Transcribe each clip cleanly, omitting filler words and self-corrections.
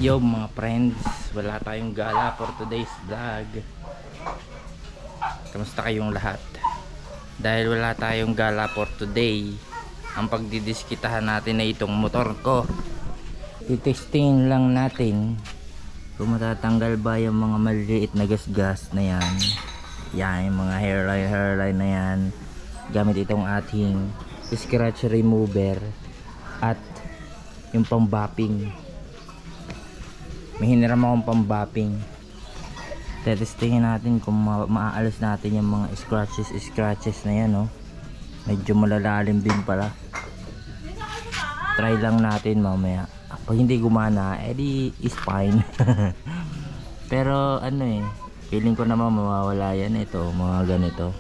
Yo mga friends, wala tayong gala for today's vlog. Kamusta kayong lahat? Dahil wala tayong gala for today, ang pagdidiskitahan natin na itong motor ko. I-testingin lang natin kung matatanggal ba yung mga maliliit na gasgas na yan. Yan, yung mga hairline na yan, gamit itong ating scratch remover at yung pang-bopping. May hiniram akong pang-bopping. Testingin natin kung maaalis natin yung mga scratches na yan, no? Medyo malalalim din pala. Try lang natin mamaya. Pag hindi gumana, edi is fine. Pero ano feeling ko naman mawawala yan ito, mga ganito.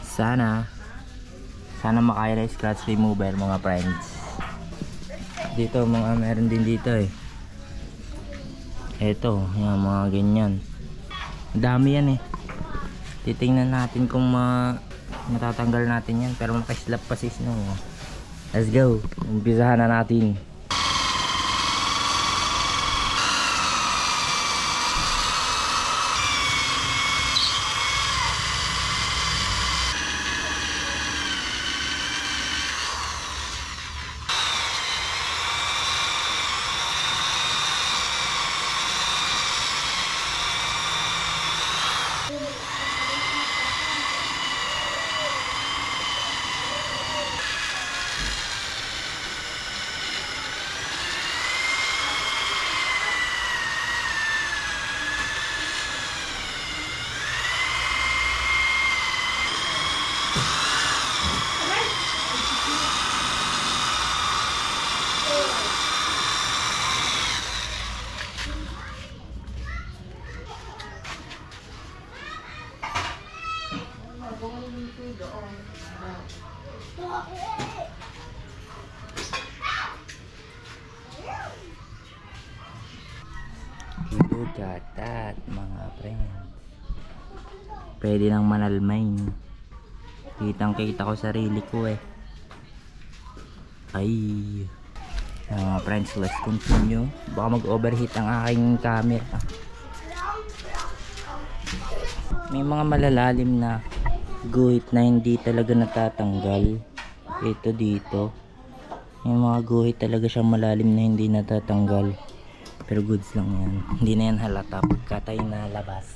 Sana makaya na scratch remover mga friends. Dito meron din dito Ito, yung mga ganyan. Dami yan Titingnan natin kung matatanggal natin yan. Pero mapaslap pa sis no. Let's go. Umpisahan na natin. Look at that mga friends. Pwede nang manalmain. Kitang kita ko sarili ko Ay mga friends, let's continue. Baka mag overheat ang aking camera. May mga malalalim na guhit na hindi talaga natatanggal. Ito dito may mga guhit talaga siyang malalim na hindi natatanggal. Pero goods lang yan. Hindi na yan halata pagka tayo nalabas.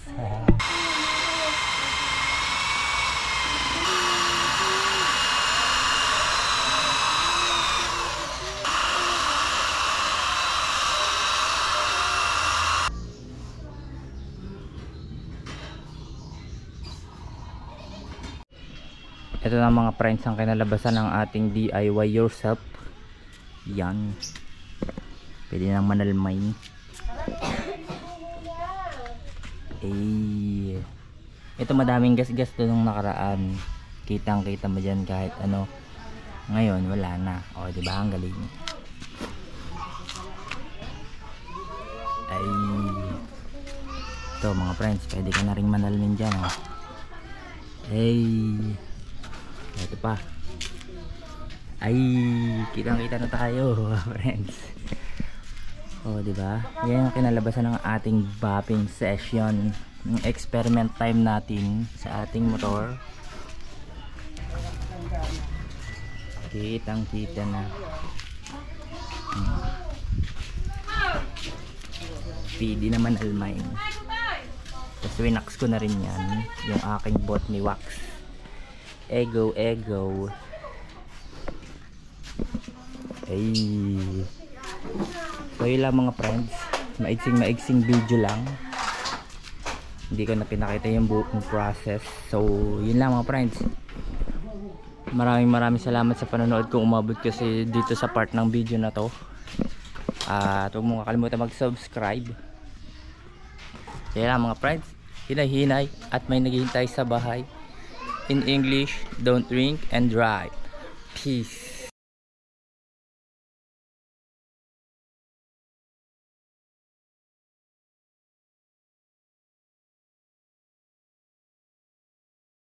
Ito na mga friends ang kinalabasan ng ating DIY yourself. Yan. Pwede nang manalmay. Ito madaming gas-gas doon nung nakaraan. Kitang kita mo dyan kahit ano. Ngayon wala na. O diba ang galing. Ito mga friends, pwede ka na rin manalmin dyan ito pa. Kitang-kita na tayo mga friends. Diba? Yan ang kinalabasan ng ating bopping session. Yung experiment time natin sa ating motor. Kitang-kita na. Pwede naman almain. Tapos winax ko na rin yan. Yung aking bot ni wax. Ego. So yun lang mga friends, maigsing video lang, hindi ko na pinakita yung buong process. So yun lang mga friends, maraming salamat sa panonood kung umabot kasi dito sa part ng video na to. At huwag mong kakalimutan mag subscribe. So yun lang mga friends, hinay at may naghihintay sa bahay. In English, don't drink and drive. Peace.